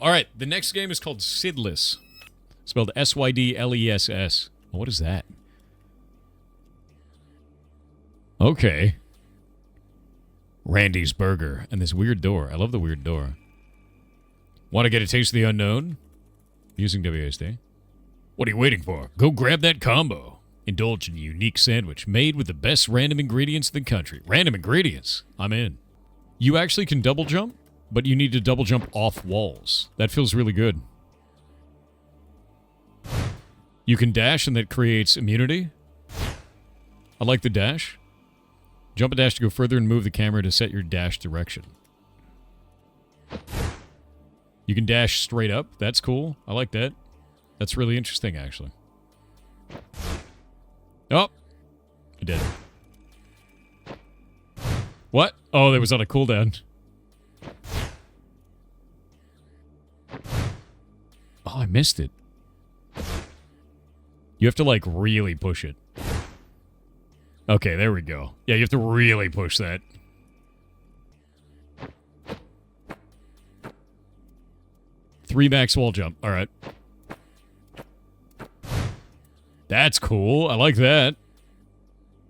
Alright, the next game is called Sydless. Spelled S-Y-D-L-E-S-S. What is that? Okay. Randy's Burger. And this weird door. I love the weird door. Want to get a taste of the unknown? Using WASD. What are you waiting for? Go grab that combo. Indulge in a unique sandwich made with the best random ingredients in the country. Random ingredients. I'm in. You actually can double jump, but you need to double jump off walls. That feels really good. You can dash, and that creates immunity. I like the dash. Jump and dash to go further and move the camera to set your dash direction. You can dash straight up. That's cool. I like that. That's really interesting, actually. Oh! I did. What? Oh, that was on a cooldown. Oh, I missed it. You have to, like, really push it. Okay, there we go. Yeah, you have to really push that. Three max wall jump. Alright. That's cool. I like that.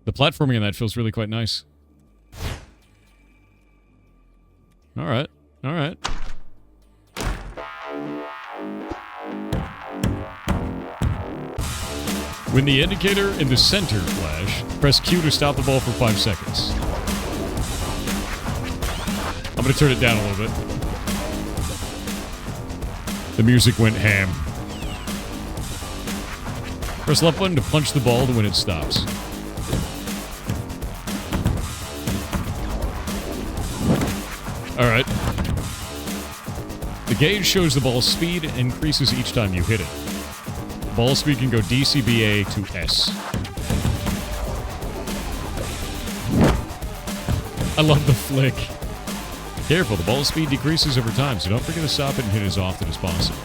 The platforming in that feels really quite nice. Alright. Alright. When the indicator in the center flash, press Q to stop the ball for 5 seconds. I'm gonna turn it down a little bit. The music went ham. Press left button to punch the ball to when it stops. Alright. The gauge shows the ball's speed and increases each time you hit it. Ball speed can go DCBA to S. I love the flick. Careful, the ball speed decreases over time, so don't forget to stop it and hit as often as possible.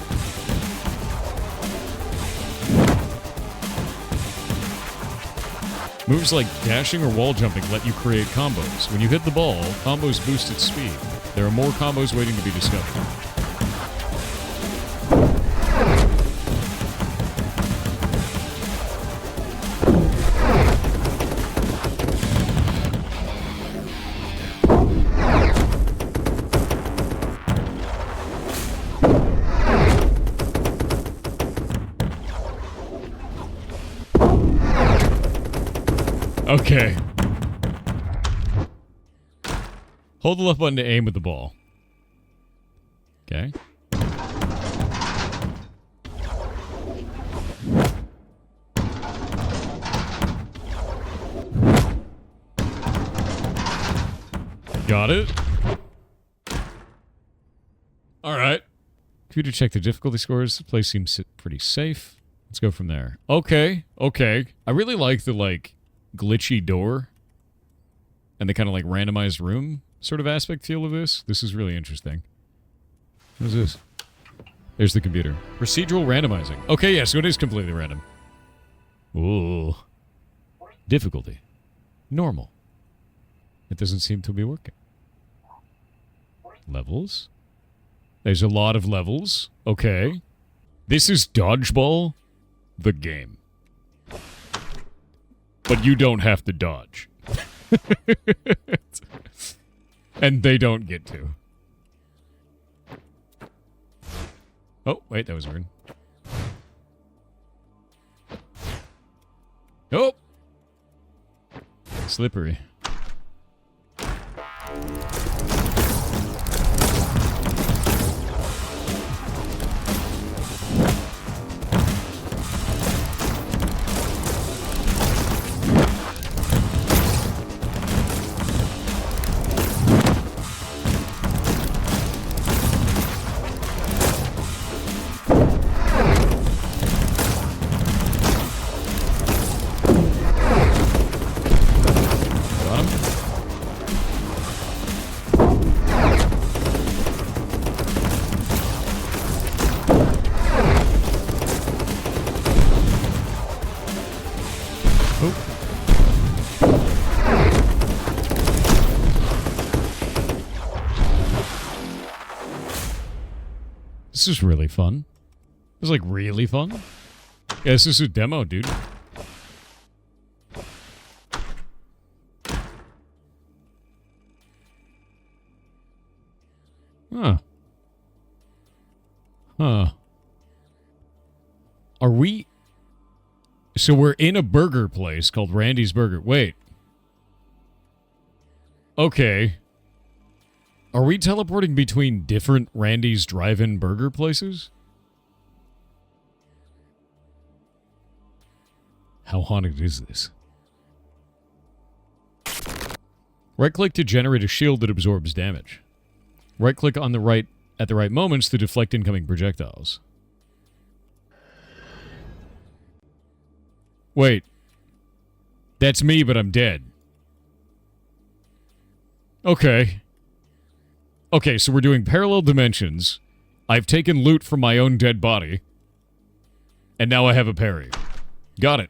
Moves like dashing or wall jumping let you create combos. When you hit the ball, combos boost its speed. There are more combos waiting to be discovered. Okay. Hold the left button to aim with the ball. Okay. Got it. Alright. Computer check the difficulty scores. The place seems pretty safe. Let's go from there. Okay. Okay. I really like the, like, glitchy door and the kind of like randomized room sort of aspect feel of this. This is really interesting. What is this? There's the computer. Procedural randomizing. Okay, yeah, so it is completely random. Ooh. Difficulty. Normal. It doesn't seem to be working. Levels. There's a lot of levels. Okay. This is Dodgeball, the game. But you don't have to dodge. And they don't get to. Oh, wait, that was weird. Oh! Slippery. This is really fun. This is like really fun. Yeah, this is a demo, dude. Huh. Huh. Are we... So we're in a burger place called Randy's Burger. Wait. Okay. Are we teleporting between different Randy's drive-in burger places? How haunted is this? Right-click to generate a shield that absorbs damage. Right-click on the right at the right moments to deflect incoming projectiles. Wait. That's me, but I'm dead. Okay. Okay, so we're doing parallel dimensions. I've taken loot from my own dead body. And now I have a parry. Got it.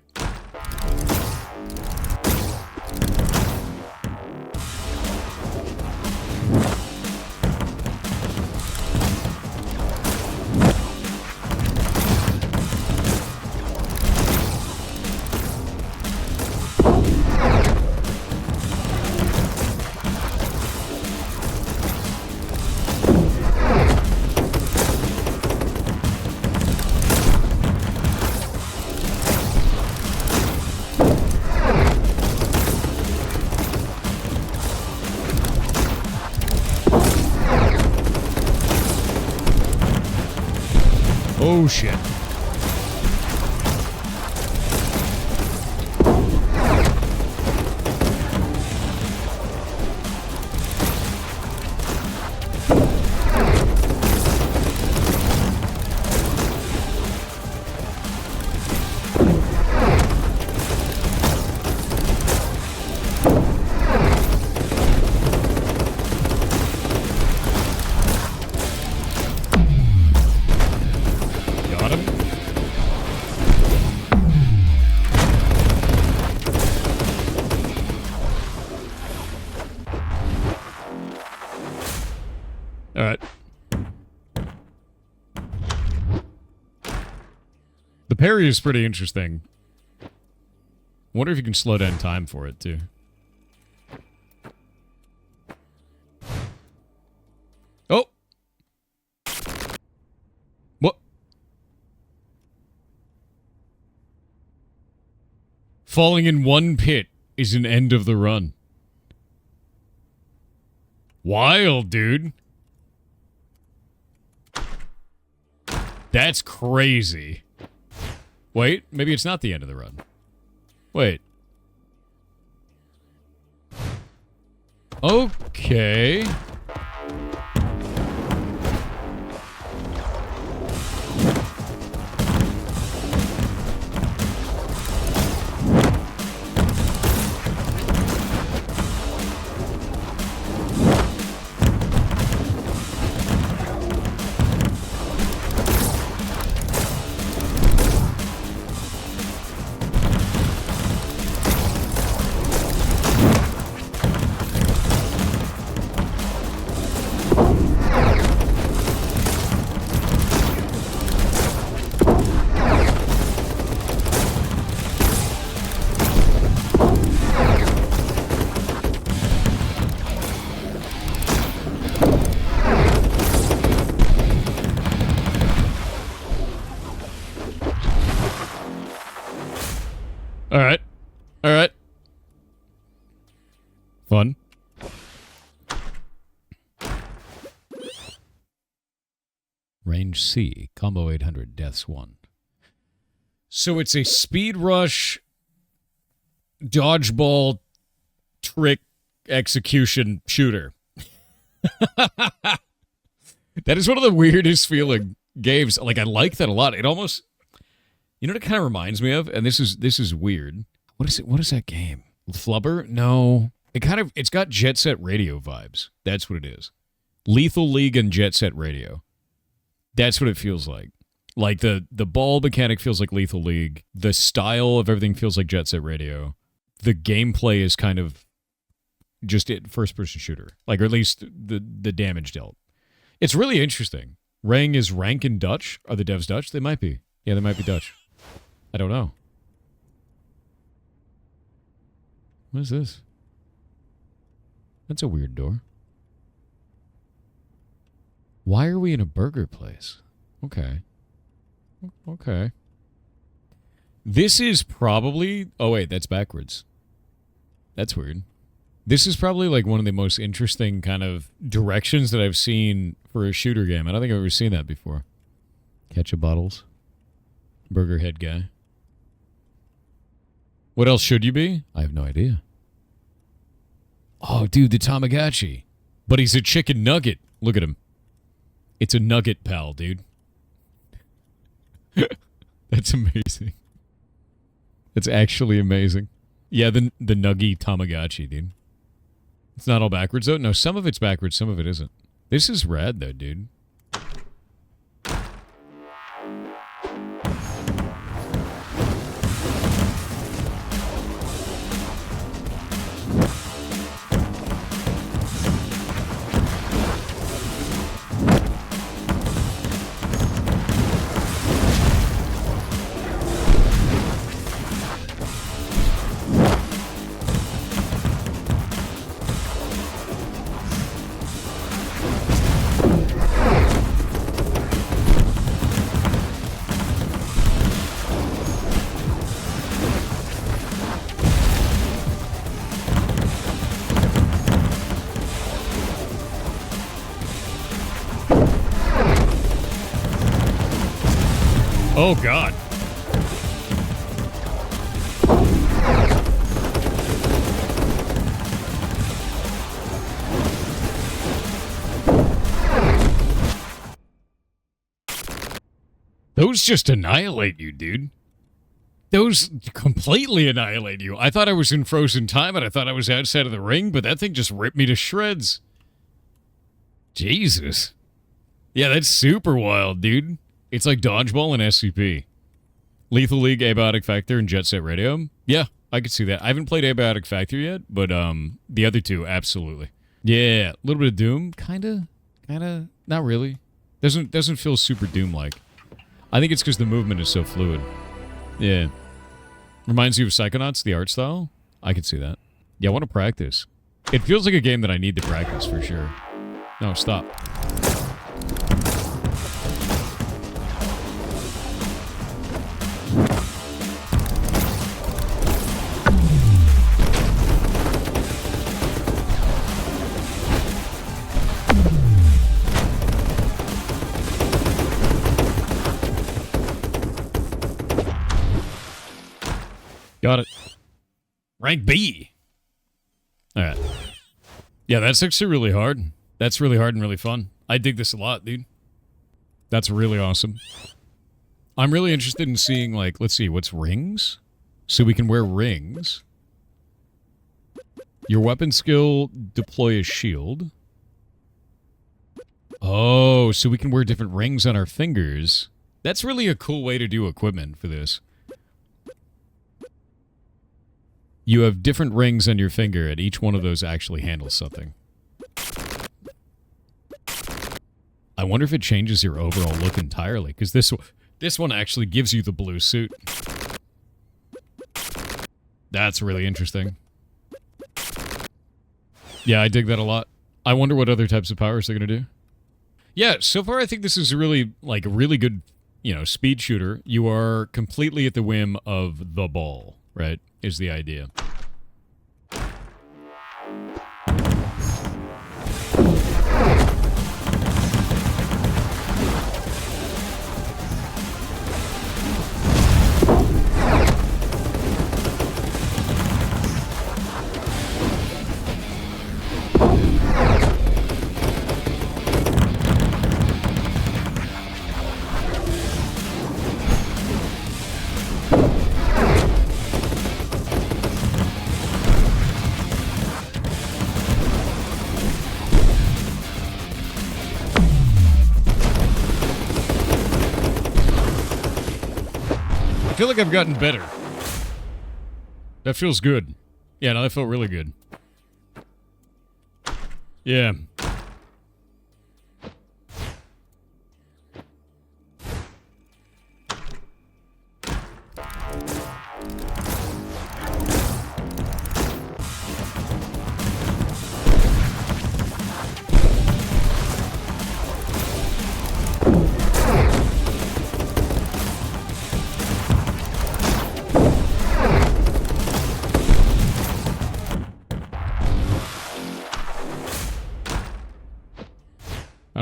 Oh, shit. Alright. The parry is pretty interesting. Wonder if you can slow down time for it, too. Oh! What? Falling in one pit is an end of the run. Wild, dude. That's crazy. Wait, maybe it's not the end of the run. Wait. Okay. Alright. Alright. Fun. Range C. Combo 800. Deaths 1. So it's a speed rush, dodgeball, trick, execution shooter. That is one of the weirdest feeling games. Like, I like that a lot. It almost... You know what it kind of reminds me of? And this is weird. What is it? What is that game? Flubber? No. It's got Jet Set Radio vibes. That's what it is. Lethal League and Jet Set Radio. That's what it feels like. Like the ball mechanic feels like Lethal League. The style of everything feels like Jet Set Radio. The gameplay is kind of just first person shooter. Like, or at least the damage dealt. It's really interesting. Rang is rank in Dutch? Are the devs Dutch? They might be. Yeah, they might be Dutch. I don't know. What is this? That's a weird door. Why are we in a burger place? Okay. Okay. This is probably... Oh, wait, that's backwards. That's weird. This is probably like one of the most interesting kind of directions that I've seen for a shooter game. I don't think I've ever seen that before. Ketchup bottles. Burger head guy. What else should you be? I have no idea. Oh, dude, the Tamagotchi. But he's a chicken nugget. Look at him. It's a nugget pal, dude. That's amazing. That's actually amazing. Yeah, the nuggy Tamagotchi, dude. It's not all backwards, though. No, some of it's backwards, some of it isn't. This is rad, though, dude. Oh, God. Those just annihilate you, dude. Those completely annihilate you. I thought I was in frozen time, and I thought I was outside of the ring, but that thing just ripped me to shreds. Jesus. Yeah, that's super wild, dude. It's like dodgeball and SCP. Lethal League, Abiotic Factor, and Jet Set Radio. Yeah, I could see that. I haven't played Abiotic Factor yet, but the other two, absolutely. Yeah, a little bit of Doom, kinda, not really. Doesn't feel super Doom-like. I think it's because the movement is so fluid. Yeah. Reminds you of Psychonauts, the art style? I can see that. Yeah, I want to practice. It feels like a game that I need to practice, for sure. No, stop. Got it. Rank B. All right. Yeah, that's actually really hard. That's really hard and really fun. I dig this a lot, dude. That's really awesome. I'm really interested in seeing, like, let's see, what's rings? So we can wear rings. Your weapon skill, deploy a shield. Oh, so we can wear different rings on our fingers. That's really a cool way to do equipment for this. You have different rings on your finger, and each one of those actually handles something. I wonder if it changes your overall look entirely, because this one actually gives you the blue suit. That's really interesting. Yeah, I dig that a lot. I wonder what other types of powers they're going to do. Yeah, so far I think this is a really good, you know, speed shooter. You are completely at the whim of the ball, right? Is the idea. I feel like I've gotten better. That feels good. Yeah, no, that felt really good. Yeah.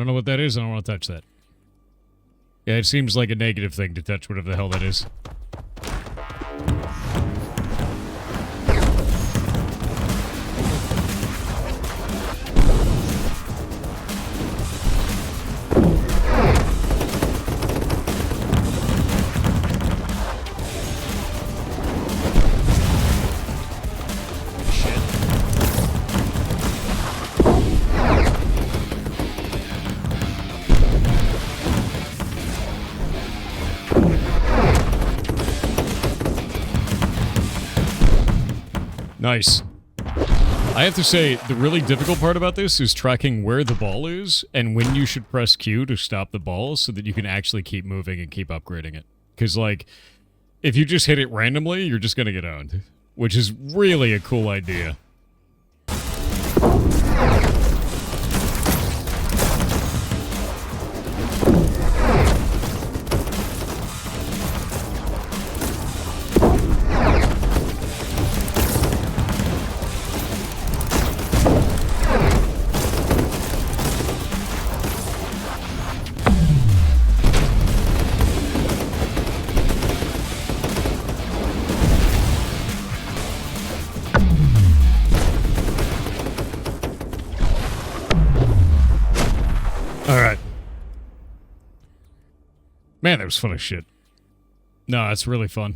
don't know what that is. I don't want to touch that. Yeah, it seems like a negative thing to touch whatever the hell that is. Nice. I have to say, the really difficult part about this is tracking where the ball is and when you should press Q to stop the ball so that you can actually keep moving and keep upgrading it. Because, like, if you just hit it randomly, you're just going to get owned. Which is really a cool idea. Man, that was fun as shit. No, it's really fun.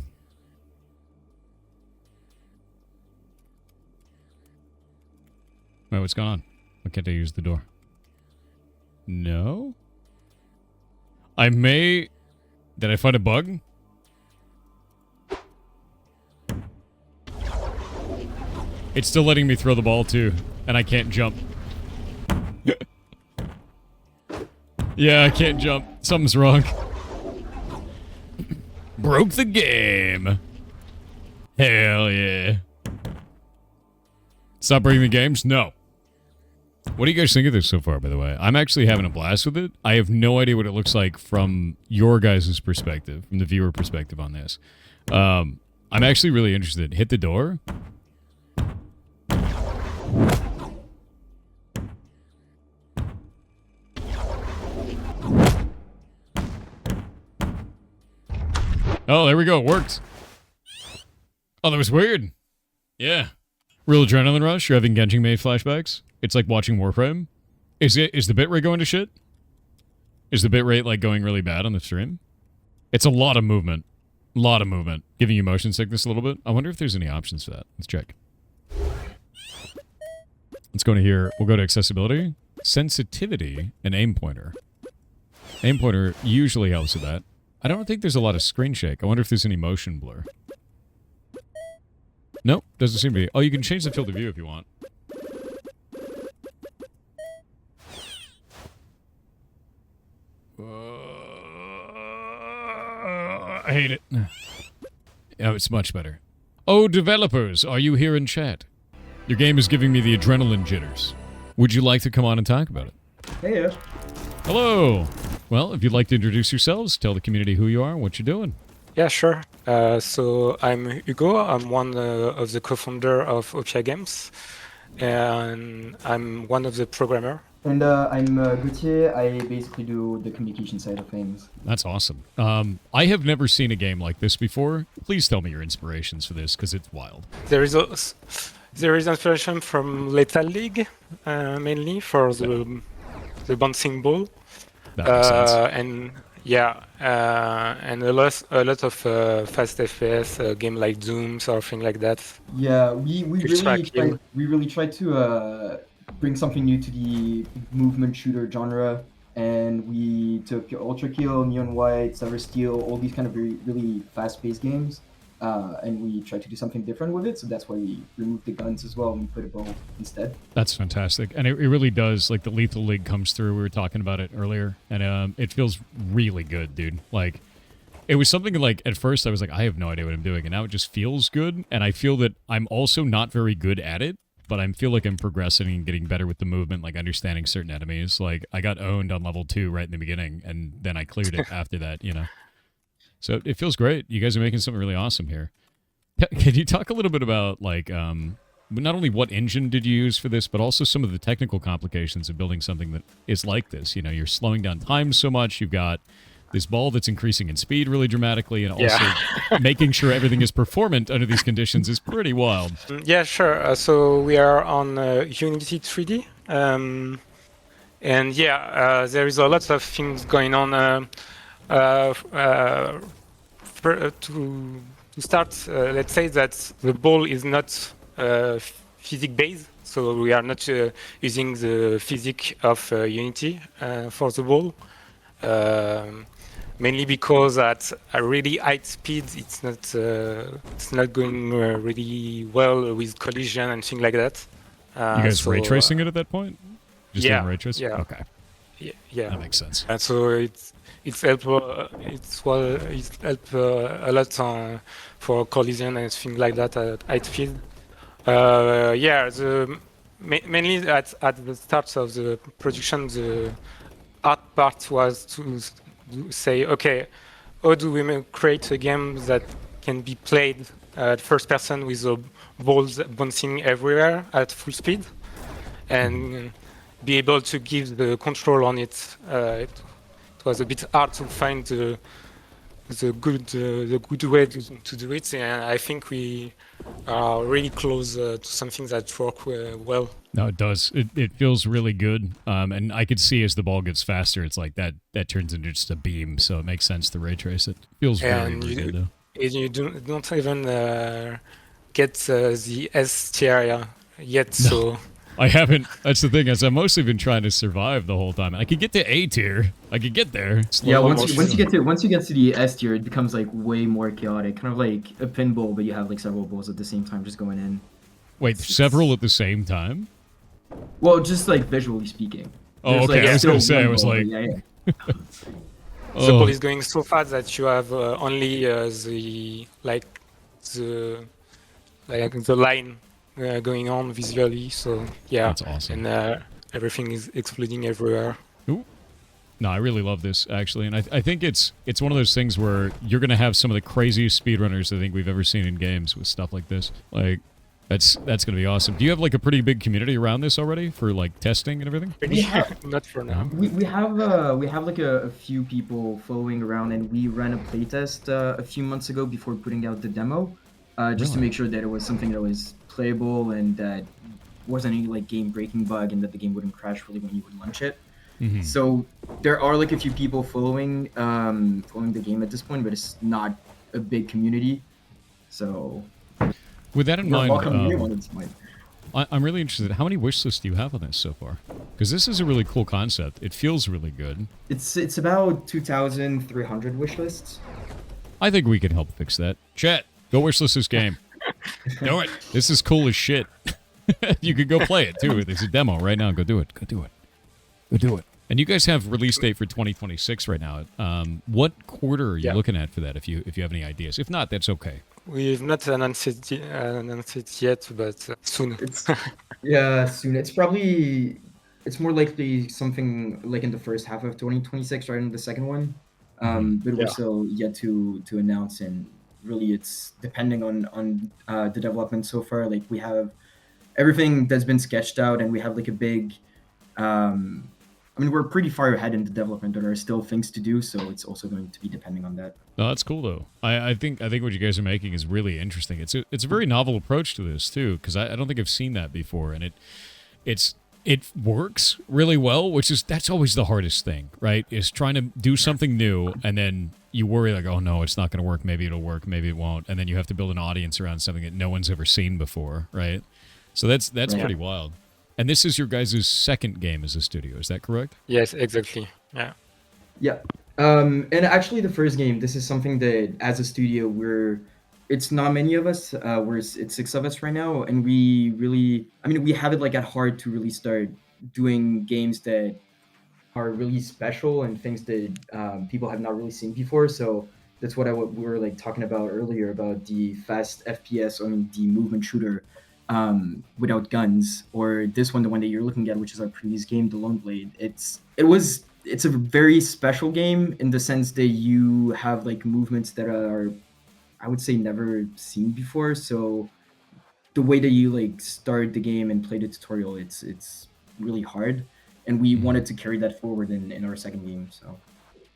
Wait, what's going on? Why can't I use the door? No? I may... Did I find a bug? It's still letting me throw the ball, too. And I can't jump. Yeah, I can't jump. Something's wrong. Broke the game. Hell yeah. Stop breaking the games? No. What do you guys think of this so far, by the way? I'm actually having a blast with it. I have no idea what it looks like from your guys' perspective, from the viewer perspective on this. I'm actually really interested. Hit the door. Oh, there we go. It worked. Oh, that was weird. Yeah. Real adrenaline rush. You're having Genshin Made flashbacks. It's like watching Warframe. Is the bitrate going to shit? Is the bitrate like going really bad on the stream? It's a lot of movement. A lot of movement. Giving you motion sickness a little bit. I wonder if there's any options for that. Let's check. Let's go to here. We'll go to accessibility, sensitivity, and aim pointer. Aim pointer usually helps with that. I don't think there's a lot of screen shake. I wonder if there's any motion blur. Nope, doesn't seem to be. Oh, you can change the field of view if you want. I hate it. Oh, it's much better. Oh, developers, are you here in chat? Your game is giving me the adrenaline jitters. Would you like to come on and talk about it? Hey, yes. Hello. Well, if you'd like to introduce yourselves, tell the community who you are and what you're doing. Yeah, sure. So I'm Hugo. I'm one of the co-founder of Opia Games, and I'm one of the programmer. And I'm Gauthier. I basically do the communication side of things. That's awesome. I have never seen a game like this before. Please tell me your inspirations for this, because it's wild. There is inspiration from Lethal League, mainly for the bouncing ball. That makes sense. And yeah, and a lot of fast FPS game like Doom, something like that. Yeah, we really tried to bring something new to the movement shooter genre, and we took Ultra Kill, Neon White, Silver Steel, all these kind of really fast-paced games, and we tried to do something different with it. So that's why we removed the guns as well and we put a bow instead. That's fantastic, and it really does. Like the Lethal League comes through. We were talking about it earlier, and it feels really good, dude. Like it was something like at first I was like, I have no idea what I'm doing, and now it just feels good. And I feel that I'm also not very good at it, but I feel like I'm progressing and getting better with the movement, like understanding certain enemies. Like I got owned on level 2 right in the beginning, and then I cleared it after that, you know. So it feels great. You guys are making something really awesome here. Can you talk a little bit about like not only what engine did you use for this, but also some of the technical complications of building something that is like this. You know, you're slowing down time so much. You've got this ball that's increasing in speed really dramatically, and also making sure everything is performant under these conditions is pretty wild. Yeah, sure. So we are on Unity 3D. And yeah, there is a lot of things going on. To start, let's say that the ball is not physics based, so we are not using the physics of Unity for the ball. Mainly because at a really high speed, it's not going really well with collision and things like that. You guys ray tracing it at that point? Just doing ray tracing? Yeah. Okay. Yeah. That makes sense. And so it's helped a lot for collision and things like that at high speed. Mainly at the start of the production, the hard part was to say, okay, how do we create a game that can be played at first person with the balls bouncing everywhere at full speed, and be able to give the control on it. It was a bit hard to find the good way to do it, and I think we are really close to something that works well. No, it does. It feels really good, and I could see as the ball gets faster, it's like that turns into just a beam, so it makes sense to ray trace it. Feels really good, though. And you don't even get the S tier yet, no. So... I haven't. That's the thing, is I've mostly been trying to survive the whole time. I could get to A tier. I could get there. Yeah, once you get to the S tier, it becomes like way more chaotic, kind of like a pinball, but you have like several balls at the same time just going in. Wait, several at the same time? Well, just like visually speaking. Oh, okay. I was gonna say, I was like, yeah. The ball is going so fast that you have only the line going on visually. So yeah, that's awesome. And everything is exploding everywhere. Ooh. No, I really love this actually, and I think it's one of those things where you're gonna have some of the craziest speedrunners I think we've ever seen in games with stuff like this. Like, that's gonna be awesome. Do you have like a pretty big community around this already for like testing and everything? Not for now. We have like a few people following around, and we ran a playtest a few months ago before putting out the demo, just to make sure that it was something that was playable and that wasn't any like game breaking bug and that the game wouldn't crash really when you would launch it. Mm-hmm. So there are like a few people following the game at this point, but it's not a big community. So with that in mind, I'm really interested. How many wish lists do you have on this so far? Because this is a really cool concept. It feels really good. It's about 2,300 wish lists. I think we can help fix that. Chat, go wish list this game. Do it. This is cool as shit. You could go play it too. There's a demo right now. Go do it. Go do it. Go do it. And you guys have release date for 2026 right now. What quarter are you looking at for that? If you have any ideas. If not, that's okay. We've not announced it yet, but soon. Soon. It's more likely something like in the first half of 2026, right in the second one. But we're still yet to announce, and really it's depending on the development so far. Like, we have everything that's been sketched out, and we have like a big we're pretty far ahead in the development, but there are still things to do, so it's also going to be depending on that. No, that's cool though. I think what you guys are making is really interesting. It's a very novel approach to this too, because I don't think I've seen that before, and it works really well, that's always the hardest thing, right? Is trying to do something new, and then you worry like, oh no, it's not going to work. Maybe it'll work, maybe it won't, and then you have to build an audience around something that no one's ever seen before, right? So that's pretty wild. And this is your guys' second game as a studio, is that correct? Yes, exactly. Yeah. Yeah. And actually the first game, this is something that as a studio it's not many of us, it's 6 of us right now, and we really, we have it like at heart to really start doing games that are really special and things that people have not really seen before. So that's what we were like talking about earlier about the fast FPS, the movement shooter without guns, or this one, the one that you're looking at, which is our previous game, The Lone Blade. It's a very special game in the sense that you have like movements that are, I would say, never seen before. So the way that you like start the game and play the tutorial, it's really hard, and we wanted to carry that forward in our second game. So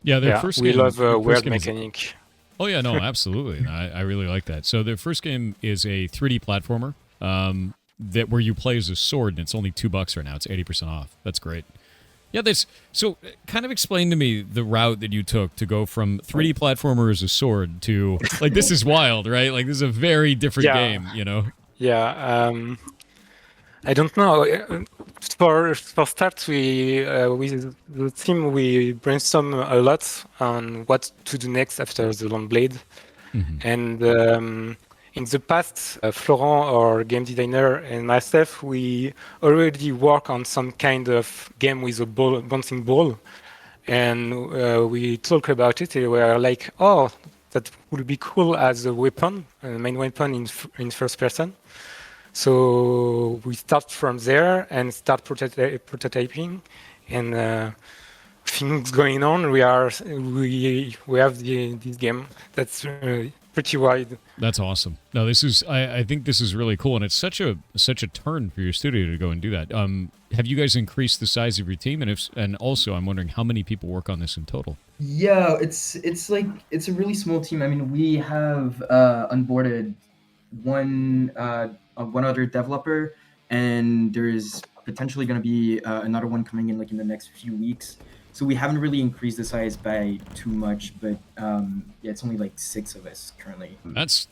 yeah, their Yeah, first we game. love Their first weird game is, mechanic. oh yeah, no, absolutely. And I really like that. So their first game is a 3D platformer that where you play as a sword, and it's only $2 right now. It's 80% off. That's great. Yeah, that's so. Kind of explain to me the route that you took to go from 3D platformer as a sword to like this is wild, right? Like this is a very different game, you know. Yeah, I don't know. For start, we with the team we brainstorm a lot on what to do next after the Long Blade, and in the past, Florent, our game designer, and myself, we already work on some kind of game with a ball, bouncing ball, and we talk about it. And we are like, oh, that would be cool as a weapon, a main weapon in first person. So we start from there and start prototyping, and things going on. We have this game that's pretty wide. That's awesome. No, this is I think this is really cool, and it's such a turn for your studio to go and do that. Have you guys increased the size of your team, and also I'm wondering how many people work on this in total? yeah, it's like it's a really small team. I mean, we have onboarded one other developer, and there's potentially going to be another one coming in like in the next few weeks. So we haven't really increased the size by too much, but yeah, it's only like 6 of us currently. That's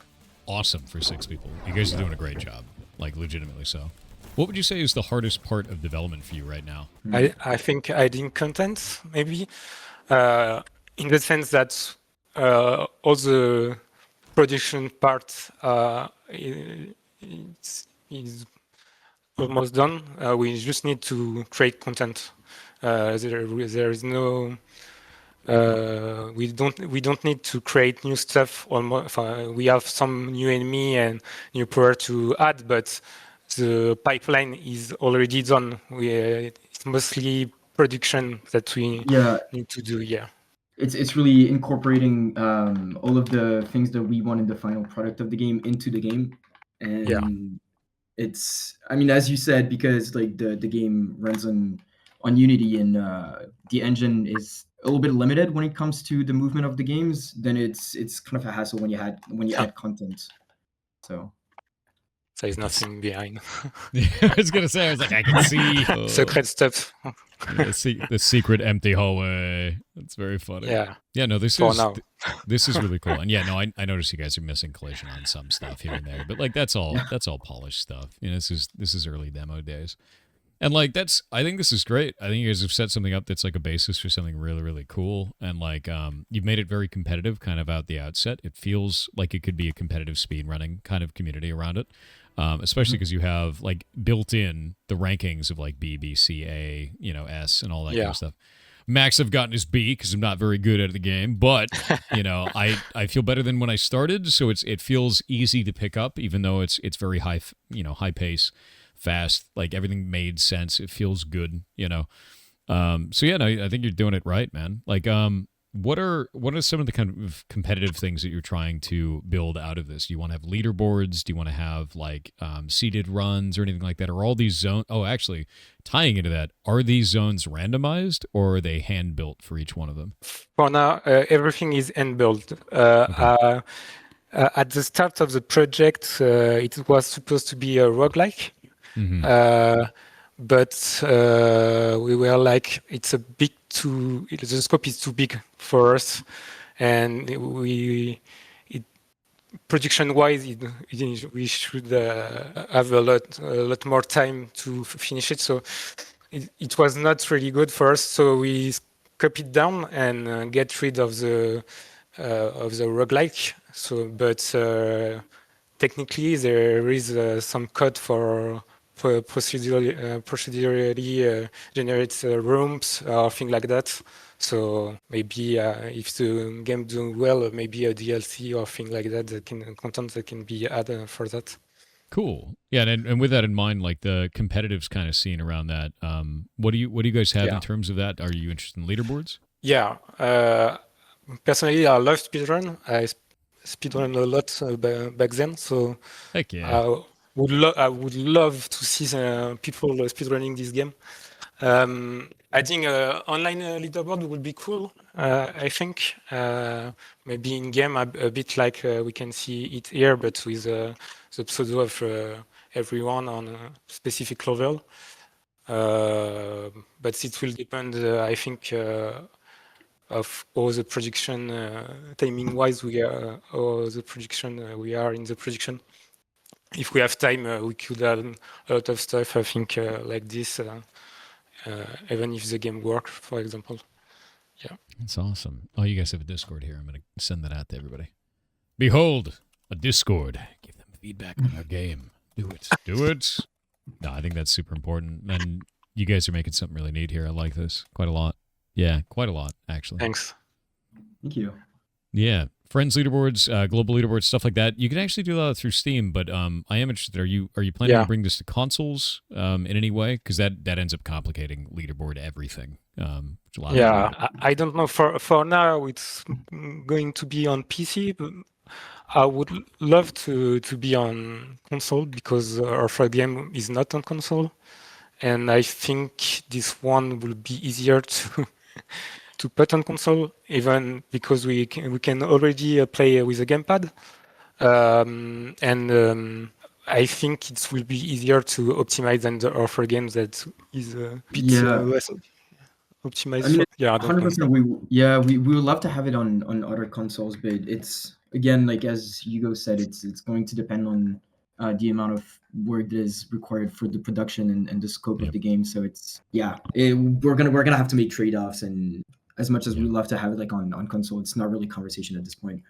awesome for 6 people. You guys are doing a great job, like legitimately so. What would you say is the hardest part of development for you right now? I think adding content, maybe, in the sense that all the production part is almost done. We just need to create content. There is no. We don't need to create new stuff. Almost, we have some new enemy and new power to add, but the pipeline is already done. It's mostly production that we need to do. Yeah. It's really incorporating all of the things that we want in the final product of the game into the game, and it's, I mean, as you said, because like the game runs on Unity, and the engine is a little bit limited when it comes to the movement of the games, then it's kind of a hassle when you add content. So there's nothing behind. Yeah, I was gonna say, I was like, I can see secret stuff. the secret empty hallway. That's very funny. Yeah. Yeah. No, this is really cool. And yeah, no, I noticed you guys are missing collision on some stuff here and there, but like that's all polished stuff. You know, this is early demo days, and like I think this is great. I think you guys have set something up that's like a basis for something really really cool, and like you've made it very competitive, kind of out the outset. It feels like it could be a competitive speed running kind of community around it. Especially because you have like built in the rankings of like B, B, C, A, you know, S, and all that kind of stuff. Max, I've gotten his B because I'm not very good at the game, but you know, I feel better than when I started, so it feels easy to pick up, even though it's very high, you know, high pace, fast. Like everything made sense. It feels good, you know. So yeah, no, I think you're doing it right, man. Like what are some of the kind of competitive things that you're trying to build out of this? Do you want to have leaderboards? Do you want to have like seeded runs or anything like that? Are all these zones? Oh, actually, tying into that, are these zones randomized or are they hand built for each one of them? For now, everything is hand built. Okay. At the start of the project, it was supposed to be a roguelike. But we were like, it's a bit too, the scope is too big for us, and production-wise, we should have a lot more time to finish it. So it was not really good for us. So we scoped it down and get rid of the roguelike. So, but technically, there is some code for procedurally generate rooms or things like that. So maybe if the game doing well, maybe a DLC or thing like that, content that can be added for that. Cool. Yeah, and with that in mind, like the competitive kind of scene around that, what do you guys have in terms of that? Are you interested in leaderboards? Yeah. Personally, I love speedrun. I speedrun a lot back then. So heck yeah. I would love to see people speedrunning this game. Adding an online leaderboard would be cool, I think. Maybe in game, a bit like we can see it here, but with the pseudo of everyone on a specific level. But it will depend, I think, of all the production timing-wise we are, or the production we are in the production. If we have time, we could add a lot of stuff, I think, like this, even if the game works, for example. Yeah. That's awesome. Oh, you guys have a Discord here. I'm going to send that out to everybody. Behold, a Discord. Give them feedback on our game. Do it. Do it. No, I think that's super important. And you guys are making something really neat here. I like this quite a lot. Yeah, quite a lot, actually. Thanks. Thank you. Yeah. Friends leaderboards, global leaderboards, stuff like that. You can actually do that through Steam, but I am interested. Are you planning to bring this to consoles in any way? Because that ends up complicating leaderboard everything. I don't know. For now, it's going to be on PC. But I would love to be on console because our first game is not on console, and I think this one will be easier to to put on console, even because we can already play with a gamepad, and I think it will be easier to optimize than the offer games that is a bit less optimized. I mean, I don't know. 100%. We would love to have it on other consoles, but it's again, like as Hugo said, it's going to depend on the amount of work that is required for the production and the scope of the game. So we're gonna have to make trade-offs, and as much as we love to have it like on console, it's not really conversation at this point.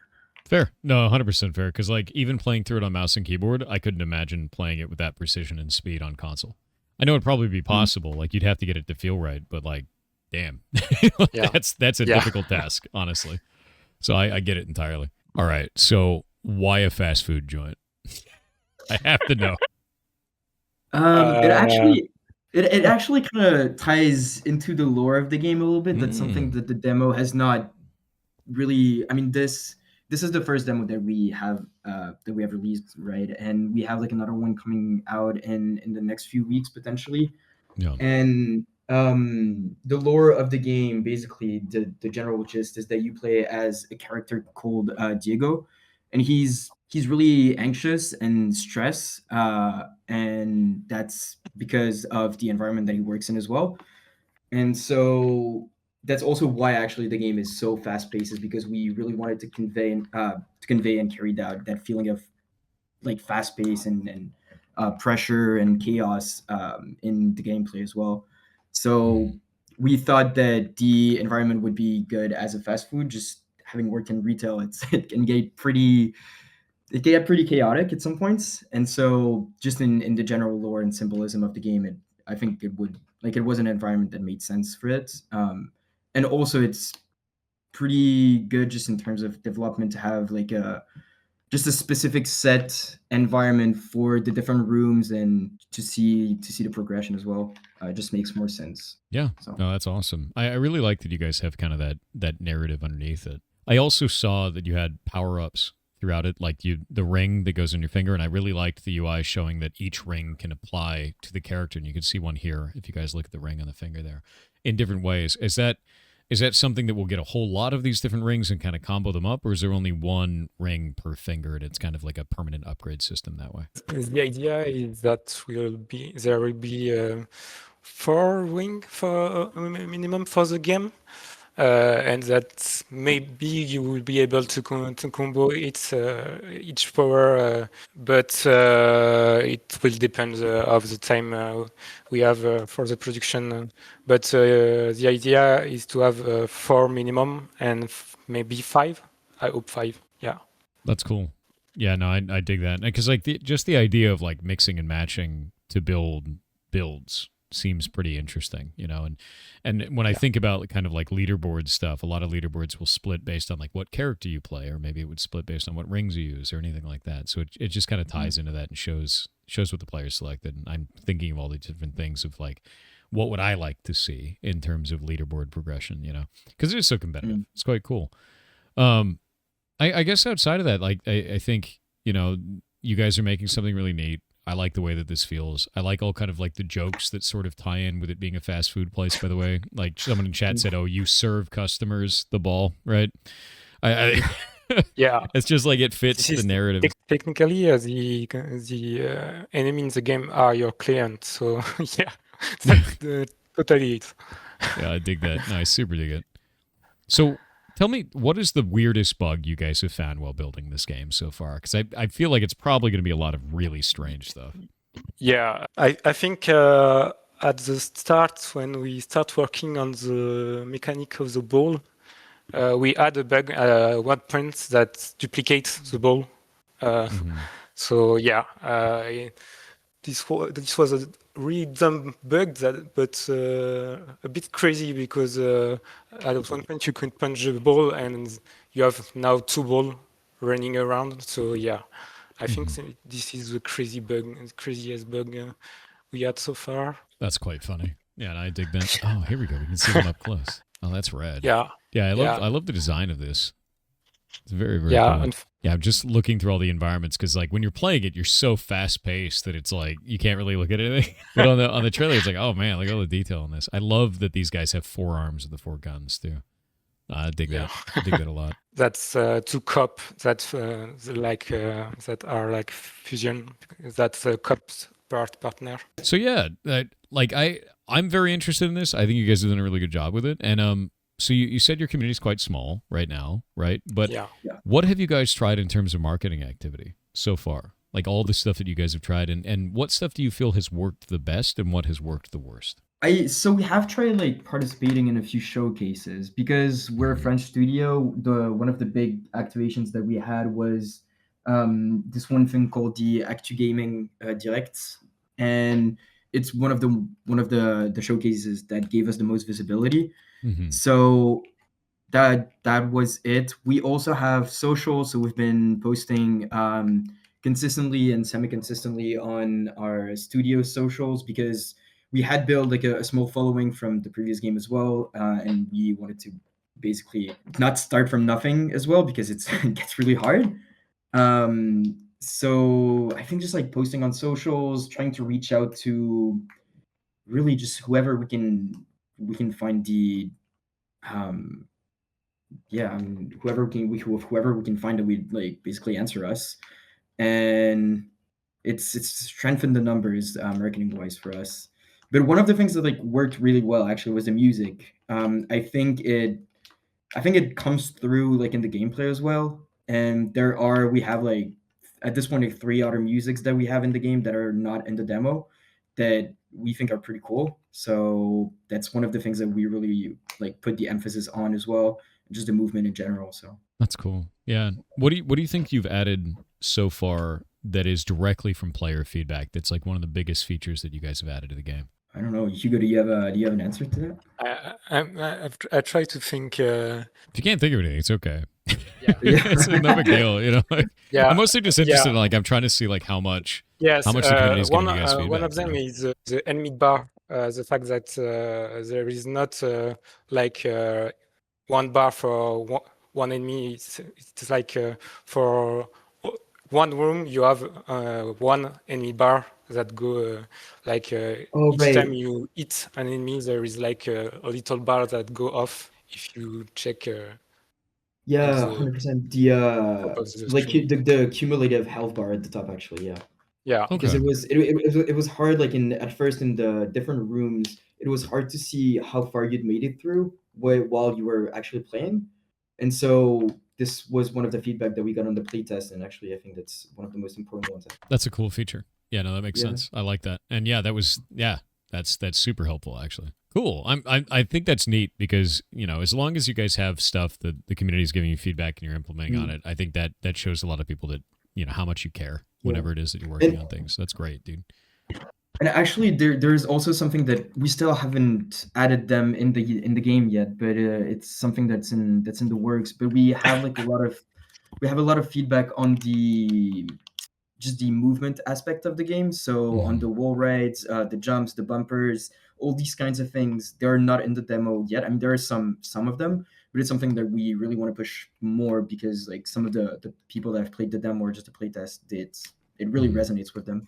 Fair. No, 100% fair. Because like even playing through it on mouse and keyboard, I couldn't imagine playing it with that precision and speed on console. I know it'd probably be possible. Like you'd have to get it to feel right, but like, damn, that's a difficult task, honestly. So I get it entirely. All right. So why a fast food joint? I have to know. It actually kind of ties into the lore of the game a little bit. That's something that the demo has not really. I mean, this is the first demo that we have released, right? And we have like another one coming out in the next few weeks potentially. Yeah. And the lore of the game, basically, the general gist is that you play as a character called Diego, and he's really anxious and stressed, and that's because of the environment that he works in as well. And so that's also why actually the game is so fast paced, is because we really wanted to convey and carry that feeling of like fast pace and pressure and chaos in the gameplay as well. So we thought that the environment would be good as a fast food. Just having worked in retail, it can get pretty chaotic at some points. And so just in the general lore and symbolism of the game, I think it was an environment that made sense for it. And also it's pretty good just in terms of development to have like just a specific set environment for the different rooms and to see the progression as well. It just makes more sense. Yeah. So. No, that's awesome. I really like that you guys have kind of that narrative underneath it. I also saw that you had power-ups throughout it, like the ring that goes on your finger, and I really liked the UI showing that each ring can apply to the character, and you can see one here if you guys look at the ring on the finger there in different ways. Is that something that will get a whole lot of these different rings and kind of combo them up, or is there only one ring per finger and it's kind of like a permanent upgrade system that way? The idea is that there will be 4 rings for minimum for the game. And that maybe you will be able to combo each power, but it will depend of the time we have for the production. But the idea is to have 4 minimum and maybe 5. I hope 5. Yeah. That's cool. Yeah, no, I dig that, because like just the idea of like mixing and matching to build builds seems pretty interesting, and when I think about kind of like leaderboard stuff, a lot of leaderboards will split based on like what character you play, or maybe it would split based on what rings you use or anything like that. So it just kind of ties into that and shows what the players selected. And I'm thinking of all the different things of like, what would I like to see in terms of leaderboard progression, because it is so competitive. It's quite cool. I guess outside of that, like I think, you guys are making something really neat. I like the way that this feels. I like all kind of like the jokes that sort of tie in with it being a fast food place, by the way. Like someone in chat said, oh, you serve customers the ball, right? Yeah, it's just like it fits the narrative. Technically, the enemy in the game are your client. So yeah, that's totally it. Yeah, I dig that. No, I super dig it. So tell me, what is the weirdest bug you guys have found while building this game so far? Because I feel like it's probably going to be a lot of really strange stuff. Yeah, I think at the start, when we start working on the mechanic of the ball, we add a bug, word print that duplicates the ball. So yeah, this was a really dumb bug, but a bit crazy because at one point you can punch the ball and you have now 2 balls running around. So yeah, I think this is the craziest bug we had so far. That's quite funny. Yeah, and I dig that. Oh, here we go. We can see them up close. Oh, that's rad. Yeah. Yeah, I love the design of this. It's very, very cool. Yeah, I'm just looking through all the environments because, like, when you're playing it, you're so fast paced that it's like you can't really look at anything. But on the trailer, it's like, oh man, look at all the detail on this. I love that these guys have 4 arms with the 4 guns too. I dig that. I dig that a lot. That's 2 cop that that are like fusion. That's a cop partner. So yeah, I'm very interested in this. I think you guys are doing a really good job with it. And so you said your community is quite small right now, right? But what have you guys tried in terms of marketing activity so far? Like all the stuff that you guys have tried, and what stuff do you feel has worked the best, and what has worked the worst? So we have tried like participating in a few showcases because we're a French studio. One of the big activations that we had was this one thing called the Actu Gaming Directs, and it's one of the showcases that gave us the most visibility. So that was it. We also have social, so we've been posting consistently and semi-consistently on our studio socials because we had built like a small following from the previous game as well, and we wanted to basically not start from nothing as well because it gets really hard. So I think just like posting on socials, trying to reach out to really just whoever we can find the whoever we can find that would like basically answer us, and it's strengthened the numbers marketing wise for us. But one of the things that like worked really well actually was the music. I think it comes through like in the gameplay as well. And we have like at this point like 3 other musics that we have in the game that are not in the demo that we think are pretty cool. So that's one of the things that we really like put the emphasis on as well, just the movement in general. So that's cool. Yeah. What do you think you've added so far that is directly from player feedback? That's like one of the biggest features that you guys have added to the game. I don't know, Hugo. Do you have an answer to that? I try to think. If you can't think of anything, it's okay. It's no big deal, you know. Like, I'm mostly just interested in like I'm trying to see like how much the community is giving you guys feedback. One of them is the enemy bar. The fact that there is not like one bar for one enemy. It's like for one room you have one enemy bar that go each time you hit an enemy there is like a little bar that go off if you check 100%. The cumulative health bar at the top actually. Because it was hard like at first in the different rooms it was hard to see how far you'd made it through while you were actually playing. And so this was one of the feedback that we got on the playtest, and actually I think that's one of the most important ones. That's a cool feature. Yeah, no, that makes sense. I like that. And that's super helpful actually. Cool. I think that's neat because, you know, as long as you guys have stuff that the community is giving you feedback and you're implementing on it, I think that shows a lot of people that, you know, how much you care whenever it is that you're working on things. So that's great, dude. And actually, there's also something that we still haven't added them in the game yet, but it's something that's in the works. But we have like a lot of feedback on the movement aspect of the game. So on the wall rides, the jumps, the bumpers, all these kinds of things, they're not in the demo yet. I mean, there are some of them, but it's something that we really want to push more because like some of the people that have played the demo or just the playtest, it really resonates with them.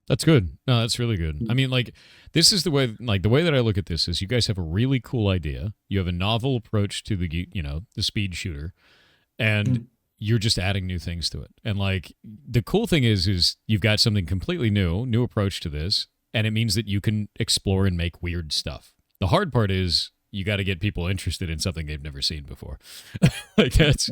That's good. No, that's really good. I mean, like, this is the way, like, the way that I look at this is you guys have a really cool idea. You have a novel approach to the, the speed shooter, and you're just adding new things to it. And, like, the cool thing is you've got something completely new approach to this, and it means that you can explore and make weird stuff. The hard part is you got to get people interested in something they've never seen before. Like, that's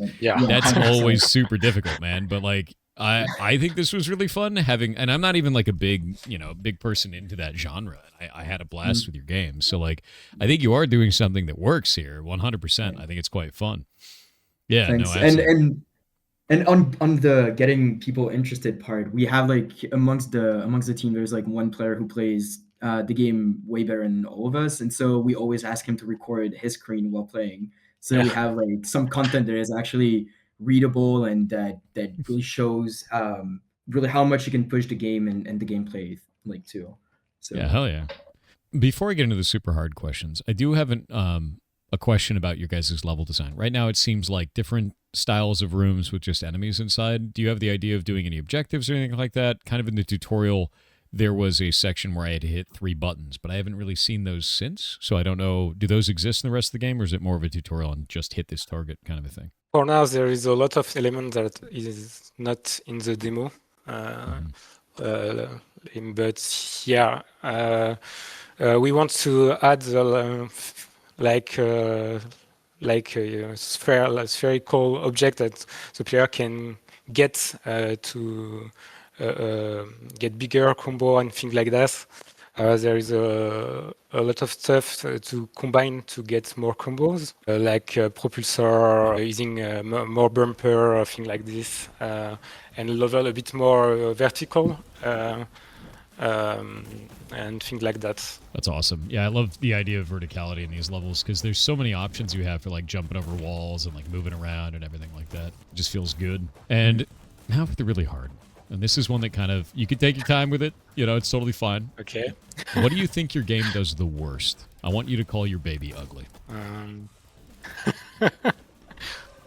always super difficult, man. But, like, I think this was really fun and I'm not even like a big person into that genre. I had a blast with your game. So, like, I think you are doing something that works here 100%. I think it's quite fun. Yeah. Thanks. No, absolutely. And on the getting people interested part, we have like amongst the team, there's like one player who plays the game way better than all of us, and so we always ask him to record his screen while playing. So we have like some content that is actually readable and that really shows really how much you can push the game and the gameplay like too. So yeah, hell yeah. Before I get into the super hard questions, I do have a question about your guys' level design. Right now, it seems like different styles of rooms with just enemies inside. Do you have the idea of doing any objectives or anything like that? Kind of in the tutorial, there was a section where I had to hit 3 buttons, but I haven't really seen those since. So I don't know, do those exist in the rest of the game, or is it more of a tutorial and just hit this target kind of a thing? For now, there is a lot of elements that is not in the demo. But yeah, we want to add a spherical object that the player can get to get bigger combo and things like that. There is a lot of stuff to combine to get more combos, like propulsor, using more bumper, or things like this, and level a bit more vertical. And things like that. That's awesome. Yeah, I love the idea of verticality in these levels because there's so many options you have for like jumping over walls and like moving around and everything like that. It just feels good. And now for the really hard. And this is one that kind of, you can take your time with it. It's totally fine. Okay. What do you think your game does the worst? I want you to call your baby ugly.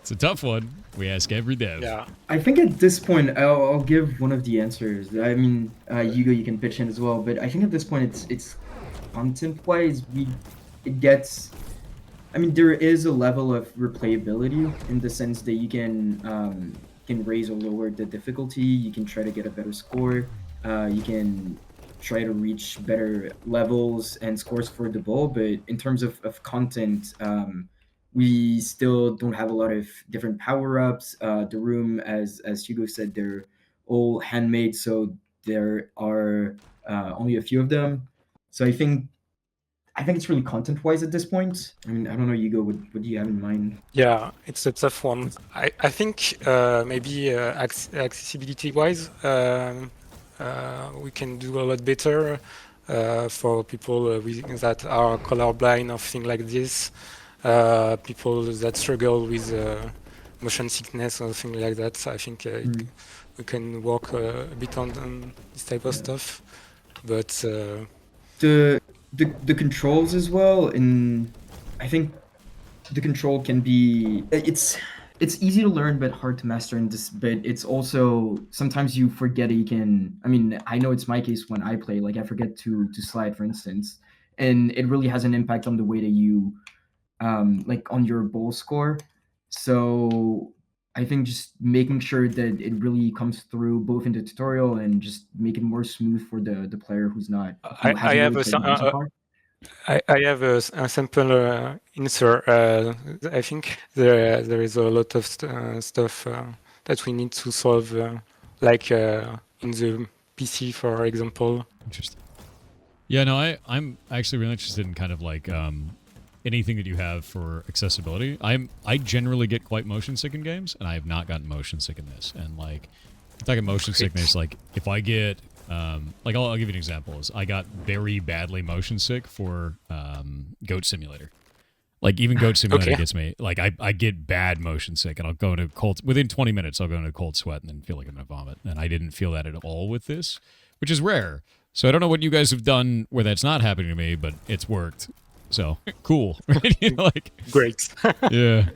It's a tough one. We ask every dev. Yeah. I think at this point, I'll give one of the answers. I mean, Hugo, you can pitch in as well, but I think at this point, it's content-wise, there is a level of replayability in the sense that you can raise or lower the difficulty. You can try to get a better score. You can try to reach better levels and scores for the ball. But in terms of content, we still don't have a lot of different power-ups. The room, as Hugo said, they're all handmade, so there are only a few of them. So I think it's really content-wise at this point. I mean, I don't know, Hugo, what do you have in mind? Yeah, it's a tough one. I think maybe accessibility-wise, we can do a lot better for people that are colorblind or things like this. People that struggle with motion sickness or things like that. I think we can work a bit on this type of stuff. But the controls as well, and I think the control can be it's easy to learn but hard to master in this. But it's also sometimes you forget that you can. I mean, I know it's my case when I play. Like I forget to slide, for instance, and it really has an impact on the way that you. Like on your ball score. So I think just making sure that it really comes through both in the tutorial and just make it more smooth for the player who's not. I have a simple answer. I think there is a lot of stuff that we need to solve, like in the PC, for example. Interesting. Yeah, no, I'm actually really interested in kind of like anything that you have for accessibility. I generally get quite motion sick in games, and I have not gotten motion sick in this. And like, if I get motion sickness, like if I get like I'll give you an example. Is I got very badly motion sick for Goat Simulator. Like even Goat Simulator gets me. Like I get bad motion sick, and I'll go into within 20 minutes. I'll go into a cold sweat and then feel like I'm gonna vomit. And I didn't feel that at all with this, which is rare. So I don't know what you guys have done where that's not happening to me, but it's worked. So cool, right? Like great. Yeah.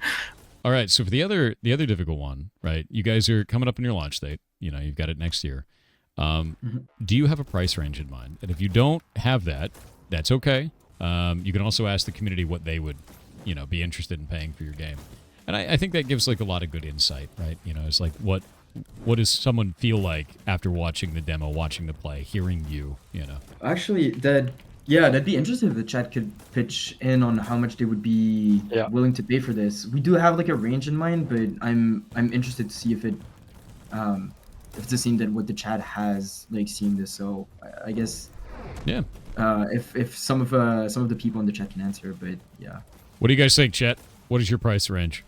All right. So for the other difficult one, right? You guys are coming up in your launch date. You've got it next year. Do you have a price range in mind? And if you don't have that, that's okay. You can also ask the community what they would, be interested in paying for your game. And I think that gives like a lot of good insight, right? It's like what does someone feel like after watching the demo, watching the play, hearing you, Actually, that'd be interesting if the chat could pitch in on how much they would be willing to pay for this. We do have like a range in mind, but I'm interested to see if it's the same that what the chat has like seeing this. So I guess yeah. If some of the people in the chat can answer, but yeah. What do you guys think, chat? What is your price range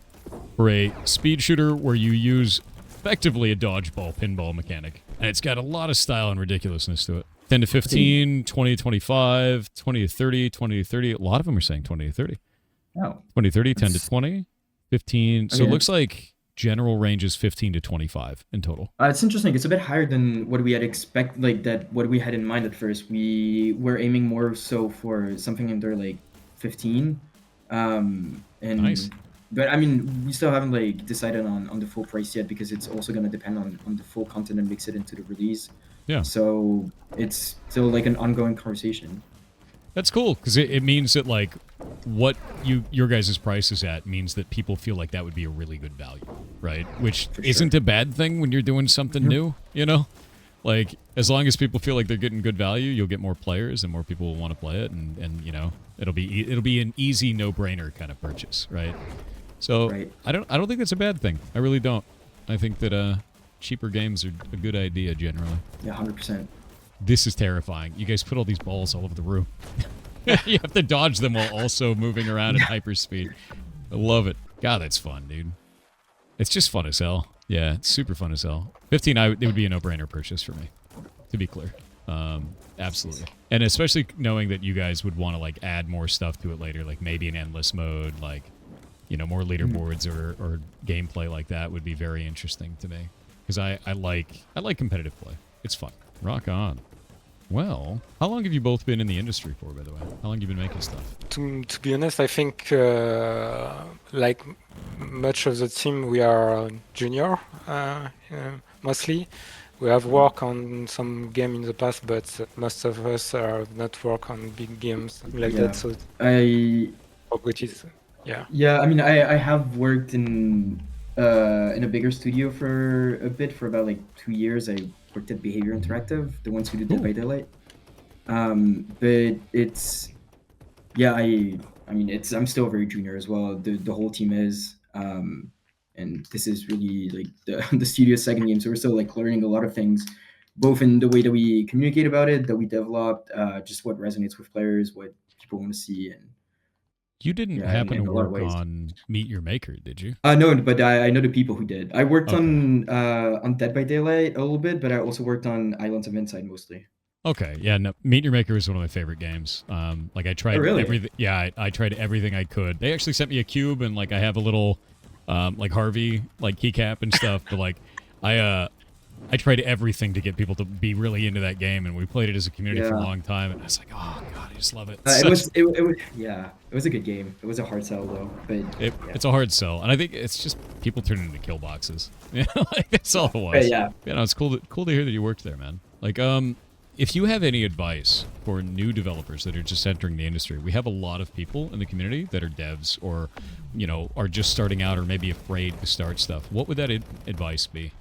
for a speed shooter where you use effectively a dodgeball pinball mechanic, and it's got a lot of style and ridiculousness to it? 10 to 15, 20 to 25, 20 to 30, 20 to 30. A lot of them are saying 20 to 30. Oh. 20 to 30, 10 to 20, 15. So it looks like general range is 15 to 25 in total. It's interesting. It's a bit higher than what we had what we had in mind at first. We were aiming more so for something under like 15. And nice. But I mean, we still haven't like decided on the full price yet, because it's also going to depend on the full content and mix it into the release. Yeah. So it's still like an ongoing conversation. That's cool, because it means that like what your guys' price is at means that people feel like that would be a really good value, right? Which isn't a bad thing when you're doing something new, Like, as long as people feel like they're getting good value, you'll get more players and more people will want to play it, and it'll be an easy no-brainer kind of purchase, right? So I don't think that's a bad thing. I really don't. I think that cheaper games are a good idea generally. Yeah, 100%. This is terrifying. You guys put all these balls all over the room. You have to dodge them while also moving around at hyperspeed. I love it. God, that's fun, dude. It's just fun as hell. Yeah, it's super fun as hell. 15, it would be a no-brainer purchase for me, to be clear. Absolutely. And especially knowing that you guys would want to like add more stuff to it later, like maybe an endless mode, like, more leaderboards or gameplay like that would be very interesting to me. Because I like competitive play. It's fun. Rock on. Well, how long have you both been in the industry for, by the way? How long have you been making stuff? To be honest, I think like much of the team, we are junior mostly. We have worked on some game in the past, but most of us are not work on big games like that. So Yeah, I mean, I have worked in a bigger studio for a bit, for about like 2 years. I worked at Behavior Interactive, the ones who did Dead by Daylight. But it's, yeah, I mean, I'm still very junior as well. The whole team is, and this is really like the studio's second game, so we're still like learning a lot of things, both in the way that we communicate about it, that we developed, just what resonates with players, what people want to see. And you didn't happen to work on Meet Your Maker, did you? No, but I know the people who did. I worked on Dead by Daylight a little bit, but I also worked on Islands of Insight mostly. Okay, yeah, no, Meet Your Maker is one of my favorite games. Like I tried everything. Yeah, I tried everything I could. They actually sent me a cube, and like I have a little, like Harvey, like keycap and stuff. But like, I tried everything to get people to be really into that game, and we played it as a community for a long time. And I was like, oh god, I just love it. It was a good game. It was a hard sell though, but it's a hard sell, and I think it's just people turning into kill boxes. Like that's all it was. Yeah, it's cool to hear that you worked there, man. Like, if you have any advice for new developers that are just entering the industry, we have a lot of people in the community that are devs or, are just starting out or maybe afraid to start stuff. What would that advice be?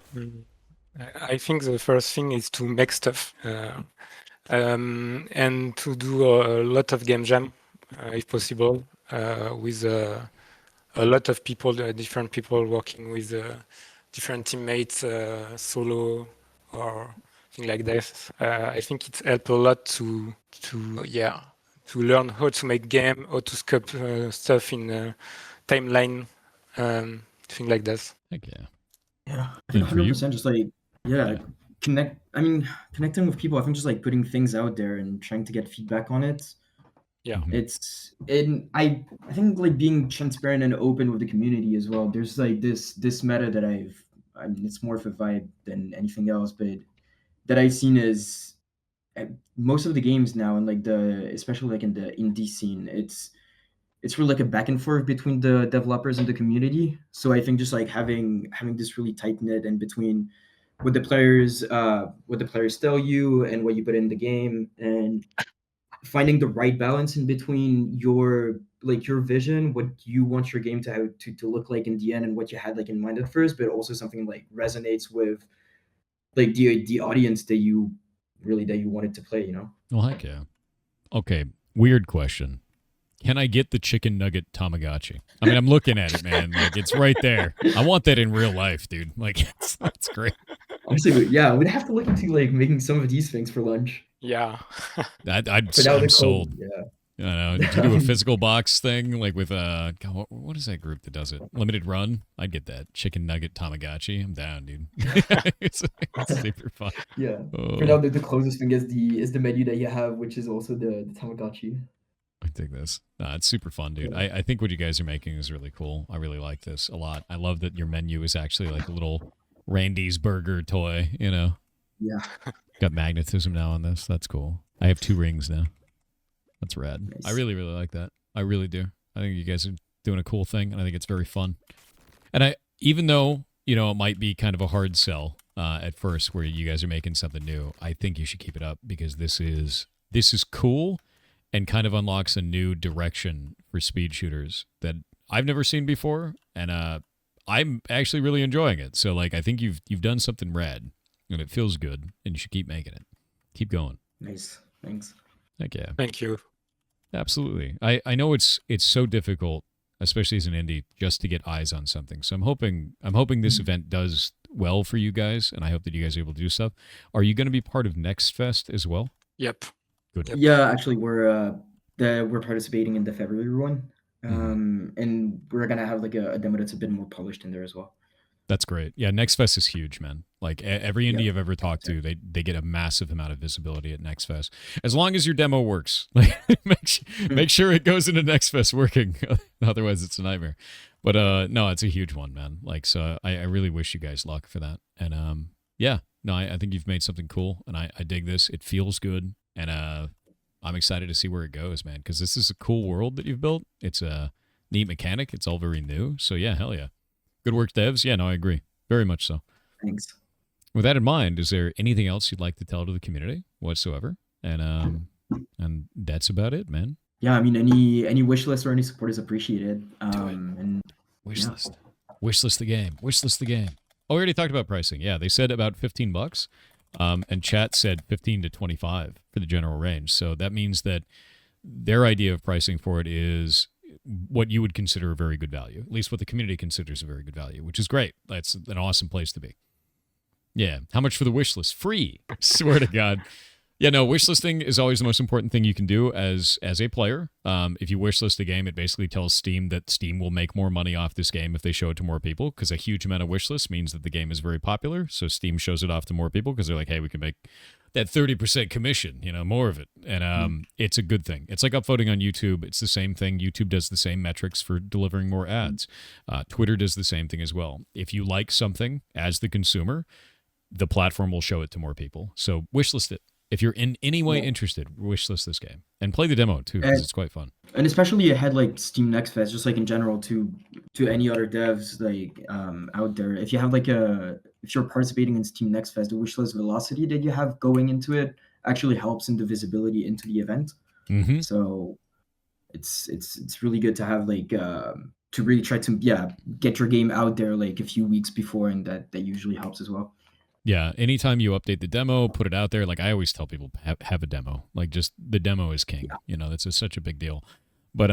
I think the first thing is to make stuff and to do a lot of game jam, if possible, with a lot of people, different people working with different teammates, solo or thing like this. I think it helped a lot to learn how to make game, how to scope stuff in timeline, thing like this. Heck yeah. Yeah, I think 100%. Just like connecting with people. I think just like putting things out there and trying to get feedback on it. Yeah, I think like being transparent and open with the community as well. There's like this meta that I mean, it's more of a vibe than anything else, but that I've seen is most of the games now, and like especially like in the indie scene, it's really like a back and forth between the developers and the community. So I think just like having this really tight knit and between what the players tell you and what you put in the game, and finding the right balance in between your vision, what you want your game to have to look like in the end, and what you had like in mind at first, but also something like resonates with like the audience that you wanted to play, you know. Well, heck yeah. Okay, weird question. Can I get the chicken nugget Tamagotchi? I mean, I'm looking at it, man. Like, it's right there. I want that in real life, dude. Like, it's great. Honestly, yeah, we'd have to look into like making some of these things for lunch. Yeah. I'm sold. Yeah. I don't know. Did you do a physical box thing like with God, what is that group that does it? Limited Run. I'd get that chicken nugget Tamagotchi. I'm down, dude. it's super fun. Yeah. Oh. For now, the closest thing is the menu that you have, which is also the Tamagotchi. I dig this. It's super fun, dude. Yeah. I think what you guys are making is really cool. I really like this a lot. I love that your menu is actually like a little Randy's burger toy, you know? Yeah. Got magnetism now on this. That's cool. I have 2 rings now. That's rad. Nice. I really, really like that. I really do. I think you guys are doing a cool thing, and I think it's very fun. And even though, you know, it might be kind of a hard sell at first where you guys are making something new, I think you should keep it up because this is cool and kind of unlocks a new direction for speed shooters that I've never seen before, and I'm actually really enjoying it. So, like, I think you've done something rad, and it feels good, and you should keep making it. Keep going. Nice. Thanks. Heck yeah. Thank you. Absolutely. I know it's so difficult, especially as an indie, just to get eyes on something. So I'm hoping this event does well for you guys, and I hope that you guys are able to do stuff. Are you going to be part of Next Fest as well? Yep. Good. Yep. Yeah, actually, we're participating in the February one, and we're gonna have like a demo that's a bit more polished in there as well. That's great. Yeah, Next Fest is huge, man. Like every indie I've ever talked to, they get a massive amount of visibility at Next Fest. As long as your demo works, like make sure it goes into Next Fest working. Otherwise, it's a nightmare. But no, it's a huge one, man. Like, so I really wish you guys luck for that. And yeah, no, I think you've made something cool, and I dig this. It feels good, and I'm excited to see where it goes, man. Because this is a cool world that you've built. It's a neat mechanic. It's all very new. So yeah, hell yeah. Good work, devs. Yeah, no, I agree. Very much so. Thanks. With that in mind, is there anything else you'd like to tell to the community whatsoever? And that's about it, man. Yeah, I mean, any wish list or any support is appreciated. And wish list. Wishlist the game. Wishlist the game. Oh, we already talked about pricing. Yeah, they said about $15. And chat said 15 to 25 for the general range. So that means that their idea of pricing for it is what you would consider a very good value, at least what the community considers a very good value, which is great. That's an awesome place to be. Yeah. How much for the wish list? Free. Swear to God. Yeah, no, wish listing is always the most important thing you can do as a player. If you wish list a game, it basically tells Steam that Steam will make more money off this game if they show it to more people, because a huge amount of wish lists means that the game is very popular. So Steam shows it off to more people because they're like, hey, we can make that 30% commission, you know, more of it. And it's a good thing. It's like upvoting on YouTube. It's the same thing. YouTube does the same metrics for delivering more ads. Twitter does the same thing as well. If you like something as the consumer, the platform will show it to more people. So wishlist it. If you're in any way interested, wishlist this game. And play the demo, too, because it's quite fun. And especially ahead, like Steam Next Fest, just like in general, to any other devs like out there. If you have like if you're participating in Steam Next Fest, the wishlist velocity that you have going into it actually helps in the visibility into the event. Mm-hmm. So it's really good to have like to really try to get your game out there like a few weeks before, and that usually helps as well. Yeah, anytime you update the demo, put it out there. Like I always tell people, have a demo. Like just the demo is king. You know, that's such a big deal. But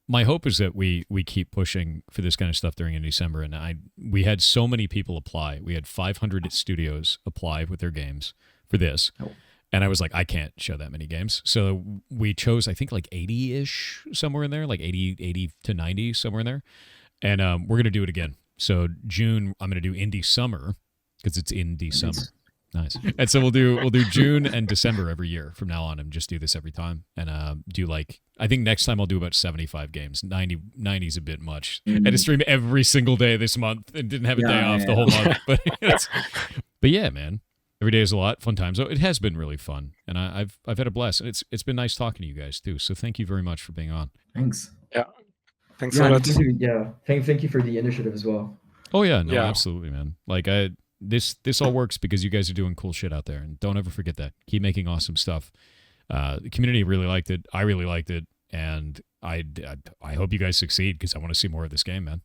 my hope is that we keep pushing for this kind of stuff during Indiecember. And we had so many people apply. We had 500 studios apply with their games for this. Oh. And I was like, I can't show that many games. So we chose, I think, like 80-ish, somewhere in there, like 80 to 90, somewhere in there. And we're going to do it again. So June, I'm going to do Indiecember, because it's in December. Nice. And so we'll do June and December every year from now on, and just do this every time. And do like, I think next time I'll do about 75 games. 90 is a bit much. I had to stream every single day this month and didn't have a day off the whole month. But yeah, man, every day is a lot. Fun times. So it has been really fun, and I've had a blast. And it's been nice talking to you guys too. So thank you very much for being on. Thanks. Yeah. Thanks a lot. Thank you for the initiative as well. Oh yeah, no, absolutely, man. Like this all works because you guys are doing cool shit out there, and don't ever forget that. Keep making awesome stuff. The community really liked it. I really liked it, and I hope you guys succeed because I want to see more of this game, man.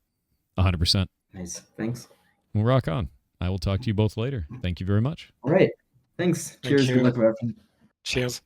100%. Nice. Thanks. Well, rock on. I will talk to you both later. Thank you very much. All right. Thanks. Thank Cheers. you. Good luck with everything. Cheers.